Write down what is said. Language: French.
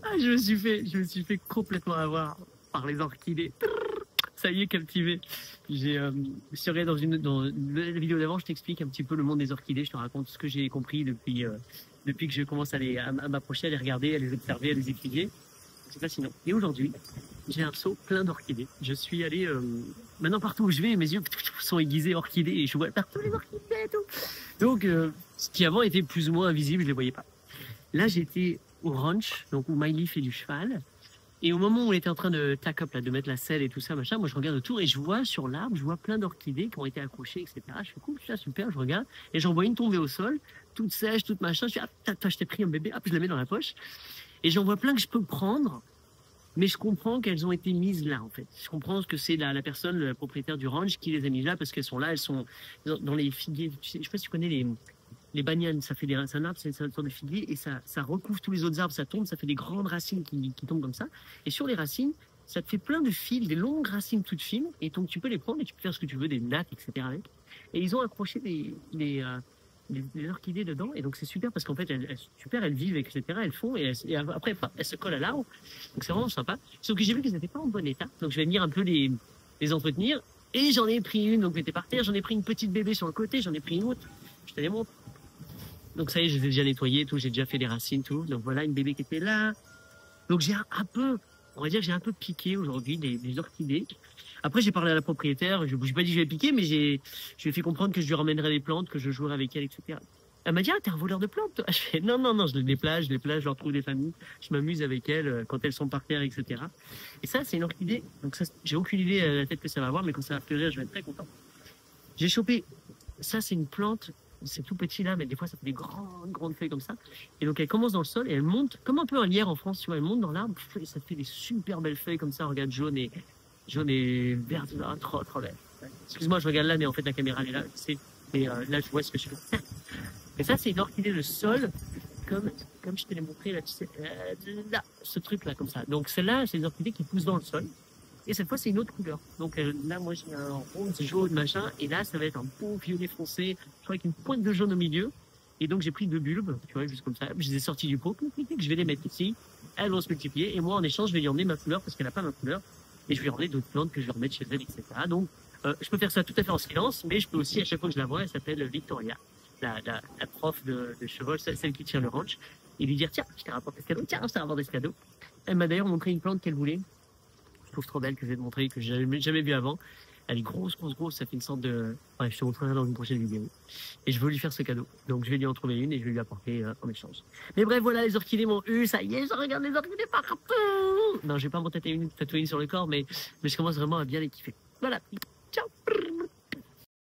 Ah, je me suis fait complètement avoir par les orchidées. Ça y est, captivé. Je suis regardé dans la vidéo d'avant, je t'explique un petit peu le monde des orchidées. Je te raconte ce que j'ai compris depuis que je commence à m'approcher, à les regarder, à les observer, à les étudier. C'est fascinant. Et aujourd'hui, j'ai un seau plein d'orchidées. Je suis allé, maintenant partout où je vais, mes yeux sont aiguisés orchidées et je vois partout les orchidées et tout. Donc, ce qui avant était plus ou moins invisible, je les voyais pas. Là, j'étais au ranch, donc où Miley fait du cheval. Et au moment où on était en train de tack up, là, de mettre la selle et tout ça, machin, moi je regarde autour et je vois sur l'arbre, je vois plein d'orchidées qui ont été accrochées, etc. Je fais cool, ça super, je regarde. Et j'en vois une tomber au sol, toute sèche, toute machin. Je fais, ah, toi, je t'ai pris un bébé, hop, je la mets dans la poche. Et j'en vois plein que je peux prendre, mais je comprends qu'elles ont été mises là, en fait. Je comprends que c'est la personne, le propriétaire du ranch, qui les a mises là parce qu'elles sont là, elles sont dans les figuiers. Tu sais, je sais pas si tu connais les bananes, ça fait c'est un arbre, c'est une sorte de figuier, et ça recouvre tous les autres arbres, ça tombe, ça fait des grandes racines qui tombent comme ça. Et sur les racines, ça te fait plein de fils, des longues racines toutes fines, et donc tu peux les prendre et tu peux faire ce que tu veux, des nattes, etc. avec. Et ils ont accroché des orchidées dedans, et donc c'est super parce qu'en fait, elles vivent, etc. Elles font, et après, elles se collent à l'arbre. Donc c'est vraiment sympa. Sauf que j'ai vu qu'elles n'étaient pas en bon état, donc je vais venir un peu les entretenir. Et j'en ai pris une, donc elle était par terre, j'en ai pris une petite bébé sur le côté, j'en ai pris une autre. Je te les montre. Donc ça y est, je les ai déjà nettoyés, tout, j'ai déjà fait les racines, tout. Donc voilà, une bébé qui était là. Donc j'ai un peu, on va dire que j'ai un peu piqué aujourd'hui des orchidées. Après, j'ai parlé à la propriétaire, je n'ai pas dit que je vais piquer, mais je lui ai fait comprendre que je lui ramènerais des plantes, que je jouerais avec elle, etc. Elle m'a dit, ah, t'es un voleur de plantes, toi. Je fais, non, non, non, je les déplace, je leur trouve des familles, je m'amuse avec elles quand elles sont par terre, etc. Et ça, c'est une orchidée. Donc ça, j'ai aucune idée à la tête que ça va avoir, mais quand ça va fleurir, je vais être très content. J'ai chopé, ça, c'est une plante, c'est tout petit là, mais des fois ça fait des grandes feuilles comme ça. Et donc elle commence dans le sol et elle monte, comme un peu un lierre en France, tu vois, elle monte dans l'arbre et ça fait des super belles feuilles comme ça, regarde, jaune et vert, trop belle. Excuse-moi, je regarde là, mais en fait la caméra elle est là, et là je vois ce que je fais. Et ça, c'est une orchidée de sol, comme je te l'ai montré là, tu sais, là, ce truc là comme ça. Donc celle-là, c'est une orchidée qui pousse dans le sol. Et cette fois, c'est une autre couleur. Donc là, moi, j'ai un rose, jaune, machin. Et là, ça va être un beau violet foncé, je crois, avec une pointe de jaune au milieu. Et donc, j'ai pris deux bulbes, tu vois, juste comme ça. Je les ai sortis du pot. Je vais les mettre ici. Elles vont se multiplier. Et moi, en échange, je vais lui emmener ma couleur parce qu'elle n'a pas ma couleur. Et je vais lui emmener d'autres plantes que je vais remettre chez elle, etc. Donc, je peux faire ça tout à fait en silence. Mais je peux aussi, à chaque fois que je la vois, elle s'appelle Victoria, la prof de cheval, celle qui tient le ranch. Et lui dire, tiens, je t'ai rapporté ce cadeau. Tiens, je t'ai rapporté ce cadeau. Elle m'a d'ailleurs montré une plante qu'elle voulait. Je trouve trop belle, que je vais te montrer, que j'ai jamais vue avant. Elle est grosse, ça fait une sorte de... Ouais, je te montrerai dans une prochaine vidéo. Et je veux lui faire ce cadeau. Donc je vais lui en trouver une et je vais lui apporter en échange. Mais bref, voilà, les orchidées m'ont eu, ça y est, je regarde les orchidées partout. Non, je vais pas m'en tatouer une sur le corps, mais je commence vraiment à bien les kiffer. Voilà.